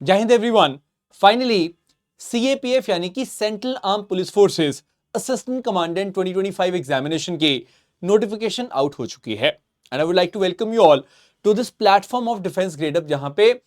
जय Hind everyone. Finally CAPF यानी कि central arm police forces assistant commandant 2025 examination की नोटिफिकेशन आउट हो चुकी है and I would like to welcome you all to this platform of defence Gradeup, जहां पे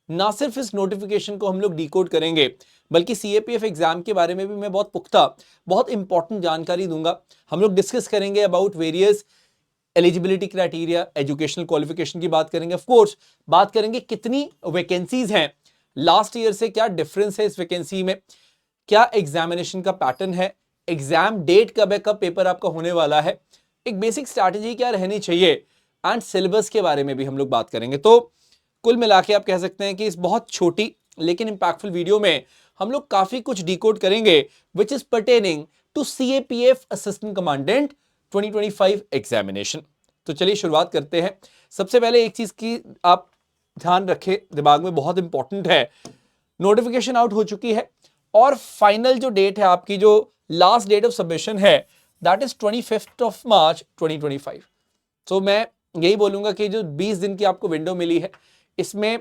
ना सिर्फ इस नोटिफिकेशन को हम लोग डिकोड करेंगे बल्कि सीएपीएफ एग्जाम के बारे में भी मैं बहुत पुख्ता, बहुत इंपॉर्टेंट जानकारी दूंगा। हम लोग डिस्कस करेंगे about various eligibility criteria, educational qualification की बात करेंगे, ऑफ कोर्स बात करेंगे कितनी वैकेंसीज हैं, लास्ट ईयर से क्या डिफरेंस है इस वैकेंसी में, क्या एग्जामिनेशन का पैटर्न है, एग्जाम डेट कब है, कब पेपर आपका होने वाला है, एक बेसिक स्ट्रैटेजी क्या रहनी चाहिए एंड सिलेबस के बारे में भी हम लोग बात करेंगे। तो कुल मिला के आप कह सकते हैं कि इस बहुत छोटी लेकिन इंपैक्टफुल वीडियो में हम लोग काफी कुछ डिकोड करेंगे which is pertaining to CAPF assistant commandant 2025 examination. तो चलिए शुरुआत करते हैं। सबसे पहले एक चीज की आप ध्यान रखें, दिमाग में बहुत इंपॉर्टेंट है, नोटिफिकेशन आउट हो चुकी है और फाइनल जो डेट है आपकी, जो लास्ट डेट ऑफ सबमिशन है, दैट इज 25 मार्च 2025। तो मैं यही बोलूंगा कि जो 20 दिन की आपको विंडो मिली है, इसमें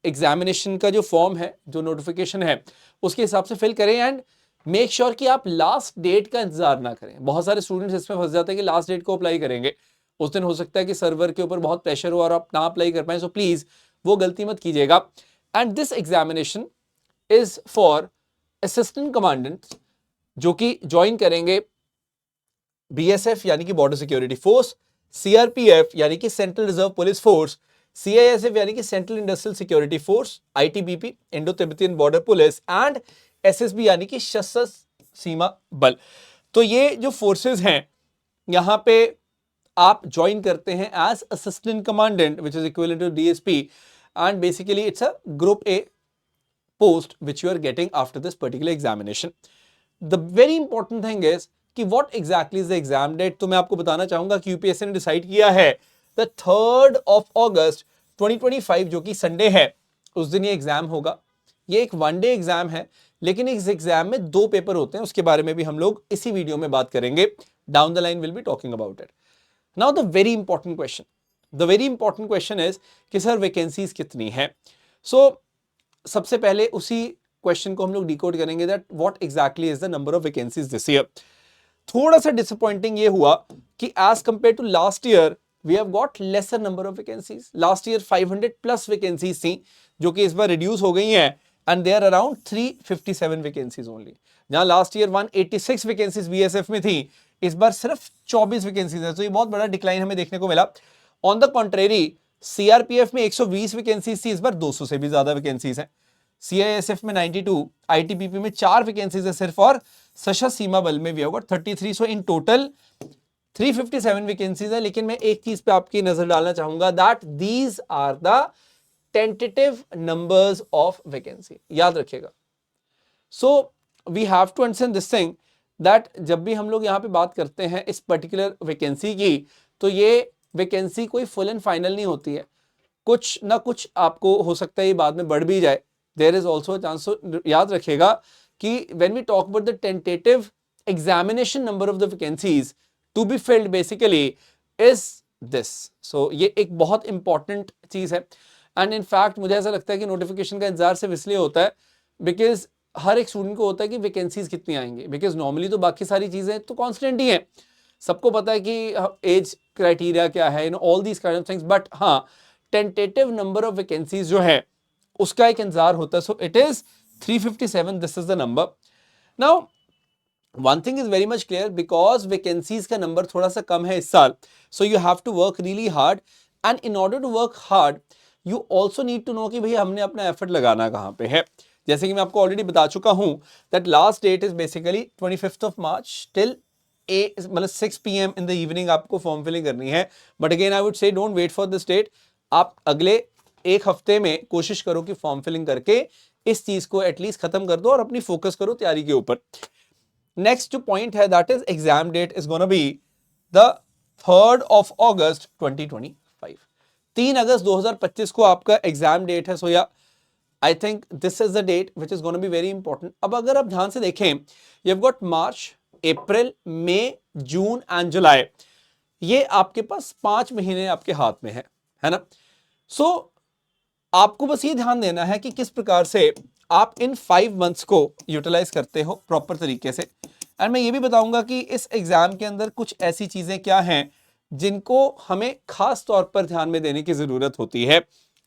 एग्जामिनेशन का जो फॉर्म है, जो नोटिफिकेशन है, उसके हिसाब से फिल करें एंड मेक श्योर कि आप लास्ट डेट का इंतजार ना करें। बहुत सारे स्टूडेंट्स इसमें फंस जाते हैं कि लास्ट डेट को अप्लाई करेंगे, उस दिन हो सकता है कि सर्वर के ऊपर बहुत प्रेशर हो और आप ना अप्लाई कर पाए। सो प्लीज वो गलती मत कीजिएगा। And this examination is for assistant commandant जो कि ज्वाइन करेंगे बीएसएफ यानी कि बॉर्डर सिक्योरिटी फोर्स, सीआरपीएफ यानी कि central reserve police force, CISF यानी कि central industrial security force, ITBP Indo Tibetan border police and SSB यानी कि सशस्त्र सीमा बल। तो ये जो फोर्सेस हैं, यहां पे आप ज्वाइन करते हैं as assistant commandant which is equivalent to DSP and basically it's a group A post which you are getting after this particular examination. The very important thing is कि what exactly is the exam date। तो मैं आपको बताना चाहूंगा कि UPSC ने decide किया है the 3rd of August 2025 जो कि संडे है, उस दिन ये एग्जाम होगा। ये एक वन डे एग्जाम है, लेकिन इस एग्जाम में 2 पेपर होते हैं, उसके बारे में भी हम लोग इसी वीडियो में बात करेंगे। Down the line will be talking about it. Now the very important question is कि सर वैकेंसीज कितनी है। सो सबसे पहले उसी क्वेश्चन को हम लोग डिकोड करेंगे that what exactly is the number of vacancies this year. थोड़ा सा डिसअपॉइंटिंग ये हुआ कि as compare to last year we have got lesser number of vacancies. Last year 500 plus vacancies थी, जो कि इस बार रिड्यूस हो गई हैं and they are around 357 vacancies only. जहां लास्ट ईयर 186 वैकेंसीज बीएसएफ में थी, इस बार सिर्फ 24 वैकेंसीज है। तो ये बहुत बड़ा डिक्लाइन हमें देखने को मिला। ऑन द कॉन्ट्रेरी सीआरपीएफ में 120 वैकेंसीज थी, इस बार 200 से भी ज्यादा वैकेंसीज हैं। सीआईएसएफ में 92, आईटीबीपी में 4 वैकेंसीज है सिर्फ, और सशस्त्र सीमा बल में भी होगा 33। सो इन टोटल 357 वैकेंसीज है। लेकिन मैं एक चीज पे आपकी नजर डालना चाहूंगा that these are the tentative numbers of vacancy, याद रखिएगा। So we have to understand this thing that जब भी हम लोग यहाँ पे बात करते हैं इस पर्टिकुलर वैकेंसी की, तो ये वैकेंसी कोई फुल एंड फाइनल नहीं होती है। कुछ ना कुछ आपको हो सकता है ये बाद में बढ़ भी जाए, there is also a chance. याद रखिएगा कि when we talk about the tentative examination number of the vacancies to be filled basically is this. So ये एक बहुत इंपॉर्टेंट चीज है एंड इनफैक्ट मुझे ऐसा लगता है कि नोटिफिकेशन का इंतजार सिर्फ इसलिए होता है बिकॉज हर एक स्टूडेंट को होता है कि वैकेंसीज कितनी आएंगी, बिकॉज नॉर्मली तो बाकी सारी चीजें तो कांस्टेंट ही हैं, सबको पता है कि एज क्राइटेरिया क्या है, all these kind of things. But हाँ, टेंटेटिव नंबर ऑफ वैकेंसीज जो है उसका एक इंतजार होता है। So it is 357, this is the number. Now one thing is very much clear, because vacancies का नंबर थोड़ा सा कम है इस साल, so you have to work really hard and in order to work hard you also need to know कि भाई हमने अपना एफर्ट लगाना कहाँ पे है। जैसे कि मैं आपको ऑलरेडी बता चुका हूं that last date is basically 25 March till मतलब 6 PM इन द इवनिंग आपको फॉर्म फिलिंग करनी है। But again I would say don't wait for this date, आप अगले एक हफ्ते में कोशिश करो कि फॉर्म फिलिंग करके इस चीज को एटलीस्ट खत्म कर दो और अपनी फोकस करो तैयारी के ऊपर। नेक्स्ट जो पॉइंट है that is exam date is gonna be the 3rd of August 2025। 3 अगस्त 2025 को आपका एग्जाम डेट है। सो या I think this is the date which is gonna be very important. अब अगर आप ध्यान से देखें, you have got March, April, May, June and July, ये आपके पास 5 महीने आपके हाथ में है ना। सो आपको बस ये ध्यान देना है कि किस प्रकार से आप इन 5 मंथ्स को यूटिलाइज करते हो प्रॉपर तरीके से। एंड मैं ये भी बताऊंगा कि इस एग्जाम के अंदर कुछ ऐसी चीजें क्या हैं जिनको हमें खास तौर पर ध्यान में देने की जरूरत होती है।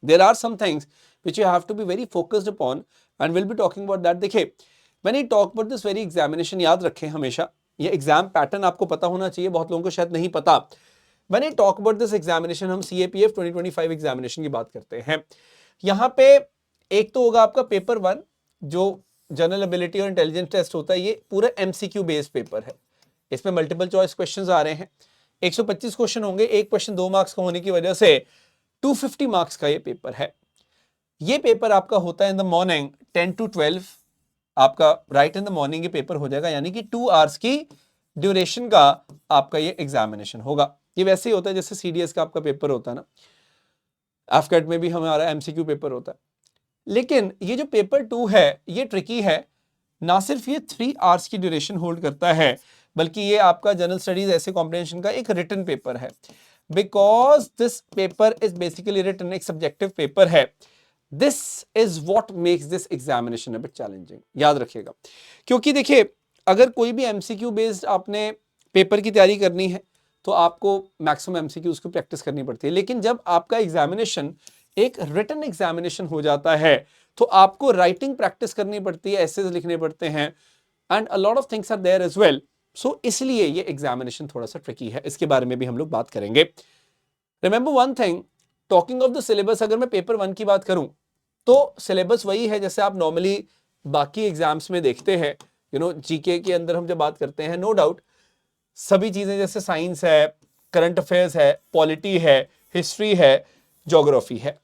There are some things which you have to be very focused upon and will be talking about that. देखिए, when I talk about this very examination, याद रखें हमेशा ये एग्जाम पैटर्न आपको पता होना चाहिए, बहुत लोगों को शायद नहीं पता। When I talk about this examination, हम सीएपीएफ 2025 एग्जामिनेशन की बात करते हैं। यहां पे एक तो होगा आपका पेपर 1 जो जनरल एबिलिटी और इंटेलिजेंस टेस्ट होता है। ये पूरा एमसीक्यू बेस्ड पेपर है, इसमें मल्टीपल चॉइस क्वेश्चंस आ रहे हैं। 125 क्वेश्चन होंगे, एक क्वेश्चन 2 मार्क्स का होने की वजह से 250 मार्क्स का ये पेपर है। ये पेपर आपका होता है इन द मॉर्निंग 10 to 12, आपका राइट इन द मॉर्निंग ये पेपर हो जाएगा, यानी कि 2 आवर्स की ड्यूरेशन का आपका ये एग्जामिनेशन होगा। ये वैसे ही होता है जैसे सीडीएस का आपका पेपर होता है ना, एफकेट में भी हमारा एमसीक्यू पेपर होता है। लेकिन ये जो पेपर 2 है ये ट्रिकी है, ना सिर्फ ये 3 आवर्स की ड्यूरेशन होल्ड करता है, बल्कि ये आपका जनरल स्टडीज ऐसे कॉम्बिनेशन का एक रिटन पेपर है। Because this paper is basically written, एक सब्जेक्टिव पेपर है। This is what makes this examination a bit challenging, याद रखिएगा। क्योंकि देखिए, अगर कोई भी एमसीक्यू बेस्ड आपने पेपर की तैयारी करनी है तो आपको मैक्सिमम एमसीक्यूज की प्रैक्टिस करनी पड़ती है। लेकिन जब आपका एग्जामिनेशन एक रिटन एग्जामिनेशन हो जाता है तो आपको राइटिंग प्रैक्टिस करनी पड़ती है, एसेज लिखने पड़ते हैं, and a lot of things are there as well. So इसलिए ये एग्जामिनेशन थोड़ा सा ट्रिकी है, इसके बारे में भी हम लोग बात करेंगे। Remember one thing, talking of the syllabus, अगर मैं पेपर 1 की बात करूं तो सिलेबस वही है जैसे आप नॉर्मली बाकी एग्जाम्स में देखते हैं। जीके के अंदर हम जब बात करते हैं, नो डाउट सभी चीजें जैसे साइंस है, करंट अफेयर्स है, पॉलिटी है, हिस्ट्री है, ज्योग्राफी है,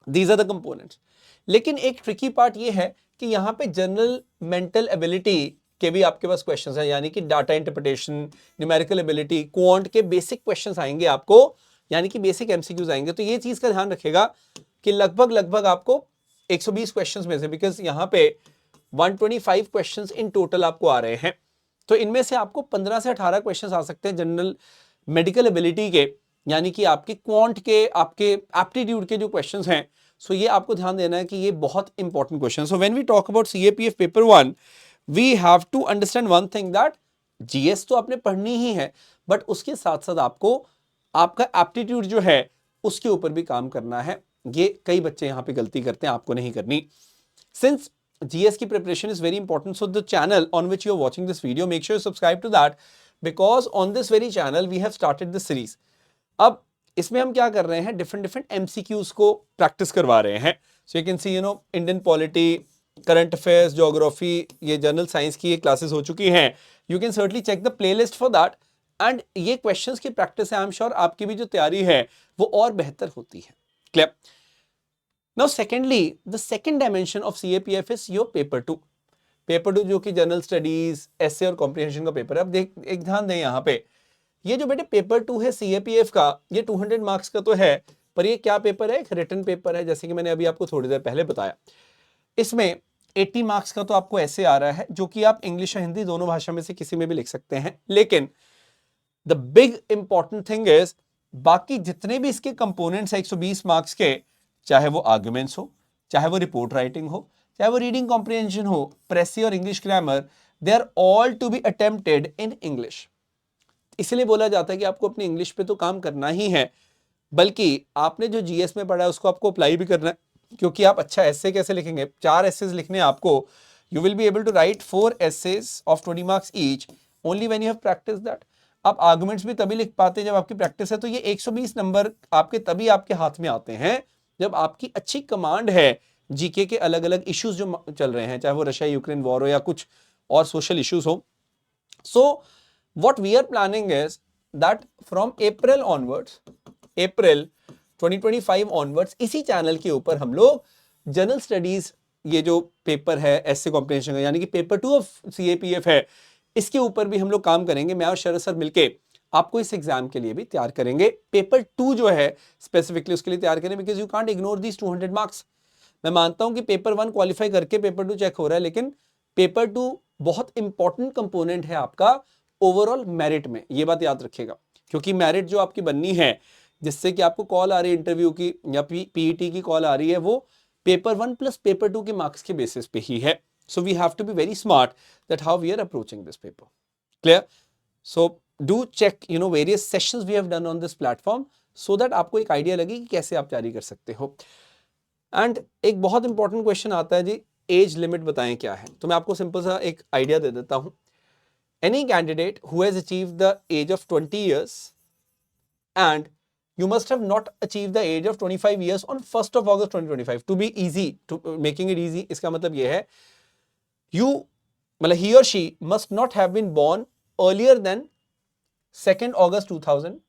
दीज आर द कंपोनेंट्स। लेकिन एक ट्रिकी पार्ट ये है कि यहाँ पे जनरल मेंटल एबिलिटी के भी आपके पास क्वेश्चंस हैं, यानी कि data interpretation, numerical ability, quant के बेसिक क्वेश्चंस आएंगे आपको, यानी कि बेसिक एमसीक्यूज आएंगे। तो ये चीज का ध्यान रखेगा कि लगभग आपको 120 क्वेश्चंस में से, बिकॉज यहाँ पे 125 क्वेश्चंस इन टोटल आपको आ रहे हैं, तो इनमें से आपको 15 से 18 क्वेश्चंस आ सकते हैं जनरल मेडिकल एबिलिटी के, यानी कि आपके क्वांट के, आपके एप्टीट्यूड के जो क्वेश्चंस हैं। सो ये आपको ध्यान देना है कि ये बहुत important question. So when we talk about CAPF paper 1, we have to understand one thing, that GS तो आपने पढ़नी ही है, बट उसके साथ साथ आपको आपका एप्टीट्यूड जो है उसके ऊपर भी काम करना है। ये कई बच्चे यहाँ पे गलती करते हैं, आपको नहीं करनी। सिंस GS की preparation is very important, so the channel on which you are watching this video, make sure you subscribe to that, because on this very channel we have started this series. अब इसमें हम क्या कर रहे हैं, different MCQs को practice करवा रहे हैं। So you can see Indian polity, current affairs, geography, ये जनरल साइंस की ये क्लासेस हो चुकी हैं। You can certainly check the playlist for that, and ये क्वेश्चंस की प्रैक्टिस है, आई एम श्योर आपकी भी जो तैयारी है वो और बेहतर होती है। Clear? Now secondly, the second dimension of CAPF is your paper 2. Paper 2 जो कि जनरल स्टडीज, एसे और कॉम्प्रिहेंशन का पेपर है। अब एक ध्यान दें यहाँ पे, ये जो बेटे पेपर 2 है CAPF का, ये 200 मार्क्स का तो है, पर ये क्या पेपर है, एक रिटन पेपर है, जैसे कि मैंने अभी आपको थोड़ी देर पहले बताया। इसमें 80 मार्क्स का तो आपको ऐसे आ रहा है, जो कि आप इंग्लिश और हिंदी दोनों भाषा में से किसी में भी लिख सकते हैं। लेकिन the big important thing is, बाकी जितने भी इसके कंपोनेंट्स है 120 मार्क्स के, चाहे वो आर्गुमेंट्स हो, चाहे वो रिपोर्ट राइटिंग हो, चाहे वो रीडिंग कॉम्प्रिहेंशन हो, प्रेसी और English grammar, they are all to be attempted in English. इसलिए बोला जाता है कि आपको अपनी इंग्लिश पे तो काम करना ही है, बल्कि आपने जो जीएस में पढ़ा है उसको आपको अप्लाई भी करना है। क्योंकि आप अच्छा एसे कैसे लिखेंगे, 4 एसेज लिखने हैं आपको, you will be able to write 4 essays of 20 marks each only when you have practice that. आप आर्गुमेंट्स भी तभी लिख पाते हैं जब आपकी प्रैक्टिस है। तो ये 120 नंबर आपके तभी आपके हाथ में आते हैं जब आपकी अच्छी कमांड है जीके के अलग अलग इश्यूज जो चल रहे हैं, चाहे वो रशिया यूक्रेन वॉर हो या कुछ और सोशल इश्यूज हो। So what we are planning is that from April onwards, April 2025 onwards, इसी चैनल के ऊपर हम लोग जनरल स्टडीज, ये जो पेपर है एसे कॉम्प्रिहेंशन का, यानी कि पेपर 2 ऑफ सीएपीएफ है, इसके ऊपर भी हम लोग काम करेंगे। मैं और शरद सर मिलके आपको इस एग्जाम के लिए भी तैयार करेंगे। पेपर 2 जो है स्पेसिफिकली उसके लिए तैयार करें, because you can't ignore these 200 marks. मैं मानता हूं कि पेपर 1 क्वालिफाई करके पेपर 2 चेक हो रहा है, लेकिन पेपर 2 बहुत इंपॉर्टेंट कंपोनेंट है आपका ओवरऑल मेरिट में, ये बात याद रखिएगा। क्योंकि मेरिट जो आपकी बननी है जिससे कि आपको कॉल आ रही है इंटरव्यू की या पीईटी की कॉल आ रही है, वो पेपर 1 प्लस पेपर 2 के मार्क्स के बेसिस पे ही है. So we have to be very smart that how we are approaching this paper. Clear? So do check various sessions we have done on this platform so that आपको एक idea लगे कि कैसे आप तैयारी कर सकते हो. एंड एक बहुत इंपॉर्टेंट क्वेश्चन आता है जी, एज लिमिट बताएं क्या है. तो मैं आपको सिंपल सा एक आइडिया दे देता हूं. Any candidate who has achieved the age of 20 years and you must have not achieved the age of 25 years on 1st of August 2025. To be easy, to making it easy, इसका मतलब ये है मतलब he or she must not have been born earlier than 2nd August 2000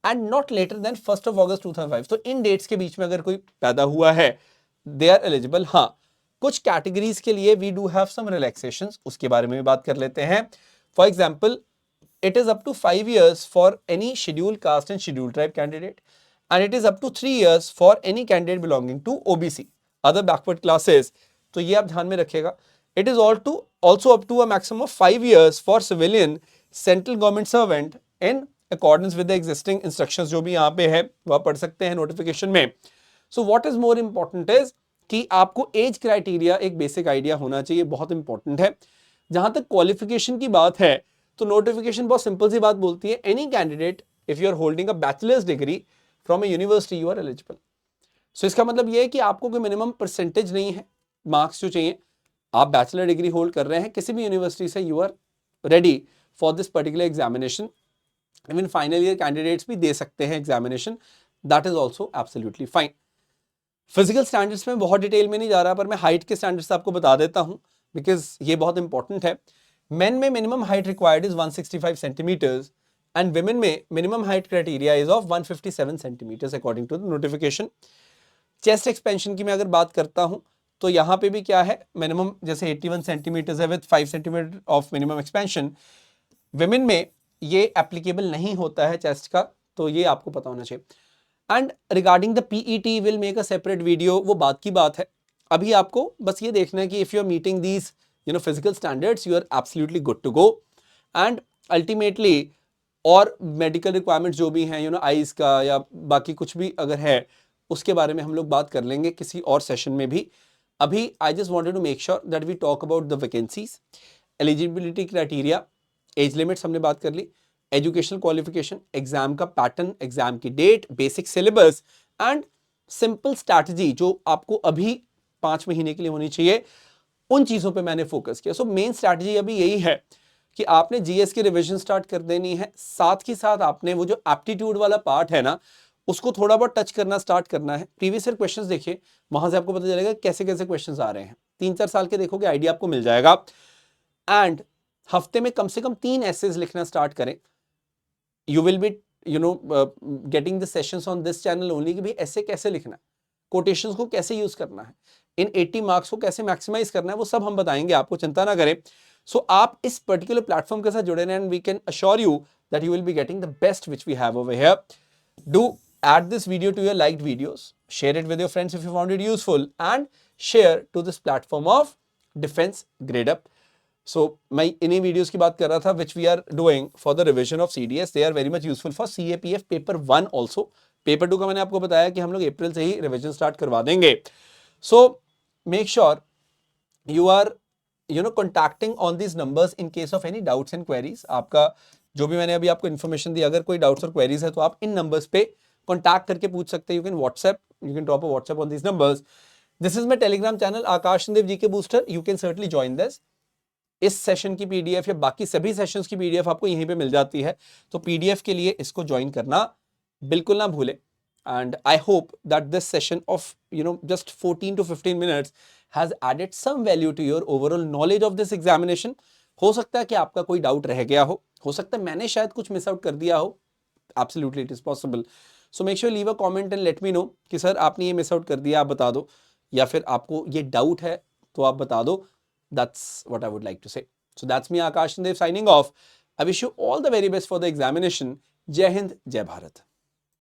and not later than 1st of August 2005. तो इन dates के बीच में अगर कोई पैदा हुआ है, they are eligible. हाँ, कुछ कैटेगरीज के लिए we do have some relaxations, उसके बारे में भी बात कर लेते हैं. For example, it is up to 5 years for any scheduled caste and scheduled tribe candidate, and it is up to 3 years for any candidate belonging to OBC, other backward classes. तो ये आप ध्यान में रखिएगा. It is also up to a maximum of 5 years for civilian central government servant in accordance with the existing instructions. जो भी यहाँ पे है वो आप पढ़ सकते हैं नोटिफिकेशन में. So what is more important is कि आपको एज क्राइटेरिया एक बेसिक आइडिया होना चाहिए, बहुत इंपॉर्टेंट है. जहां तक क्वालिफिकेशन की बात है तो नोटिफिकेशन बहुत सिंपल सी बात बोलती है, any candidate if you are holding a bachelor's degree from a university you are eligible. So इसका मतलब ये है कि आपको कोई मिनिमम परसेंटेज नहीं है, मार्क्स जो चाहिए, आप बैचलर डिग्री होल्ड कर रहे हैं किसी भी यूनिवर्सिटी से, you are ready for this particular examination. Even final year candidates भी दे सकते हैं examination, that is also absolutely fine. Physical standards में बहुत डिटेल में नहीं जा रहा, पर मैं हाइट के स्टैंडर्ड्स आपको बता देता हूं बिकॉज ये बहुत इंपॉर्टेंट है. मेन में minimum height required is 165 centimetres and women में minimum height criteria is of 157 centimetres according to the notification. Chest expansion की मैं अगर बात करता हूं तो यहाँ पे भी क्या है, मिनिमम जैसे 81 सेंटीमीटर्स है with 5 centimetre of minimum expansion. Women में ये एप्लीकेबल नहीं होता है चेस्ट का, तो ये आपको पता होना चाहिए. And regarding the PET will make a separate video, वो बात की बात है. अभी आपको बस ये देखना है कि if you are meeting these physical standards, you are absolutely good to go. And ultimately और मेडिकल रिक्वायरमेंट जो भी हैं आईज का या बाकी कुछ भी अगर है उसके बारे में हम लोग बात कर लेंगे किसी और सेशन में भी. अभी I just wanted to make sure that we talk about the vacancies, eligibility criteria, age limits हमने बात कर ली, एजुकेशनल क्वालिफिकेशन, एग्जाम का पैटर्न, एग्जाम की date, basic syllabus and simple strategy जो आपको अभी 5 महीने के लिए होनी चाहिए, उन चीजों पे मैंने फोकस किया. सो मेन स्ट्रैटेजी अभी यही है कि आपने जीएस की रिवीजन स्टार्ट कर देनी है, साथ ही साथ आपने वो जो एप्टीट्यूड वाला पार्ट है ना उसको थोड़ा बहुत टच करना स्टार्ट करना है. प्रीवियस ईयर क्वेश्चंस देखिए, वहां से आपको पता चलेगा कैसे कैसे क्वेश्चंस आ रहे हैं. 3-4 साल के देखोगे, आइडिया आपको मिल जाएगा. एंड हफ्ते में कम से कम 3 एसेज लिखना स्टार्ट करें. You will be getting the sessions on this channel only कि भाई ऐसे कैसे लिखना है, कोटेशंस को कैसे यूज करना है, इन 80 मार्क्स को कैसे मैक्सिमाइज करना है, वो सब हम बताएंगे आपको, चिंता ना करें. सो आप इस पर्टिकुलर प्लेटफॉर्म के साथ जुड़े रहें and we can assure you that you will be getting the best which we have over here. Do add this video to your liked videos, share it with your friends if you found it useful, and share to this platform of Defense Grade Up. So मैं इन्हीं videos की बात कर रहा था which we are doing for the revision of CDS. They are very much useful for CAPF paper 1 also. Paper 2 का मैंने आपको बताया कि हम लोग अप्रैल से ही रिविजन स्टार्ट करवा देंगे. So make sure you are contacting on these numbers in case of any doubts and queries. आपका जो भी मैंने अभी आपको इन्फॉर्मेशन दी, अगर कोई डाउट्स और क्वेरीज है तो आप इन नंबर्स पे कॉन्टैक्ट करके पूछ सकते हैं. You can WhatsApp, you can drop a WhatsApp on these numbers. This is my Telegram channel Akash Chandev ji के booster. You can certainly join this. इस सेशन की पीडीएफ या बाकी सभी सेशंस की पीडीएफ आपको यहीं पे मिल जाती है, तो पीडीएफ के लिए इसको ज्वाइन करना बिल्कुल ना भूलें. And I hope that this session of just 14 to 15 minutes has added some value to your overall knowledge of this examination. हो सकता है कि आपका कोई डाउट रह गया हो सकता है मैंने शायद कुछ मिस आउट कर दिया हो. Absolutely it is possible. So make sure leave a comment and let me know कि सर आपने ये मिस आउट कर दिया, आप बता दो, या फिर आपको ये डाउट है तो आप बता दो. That's what I would like to say. So that's me Akash Chandev signing off. I wish you all the very best for the examination. जय हिंद, जय भारत.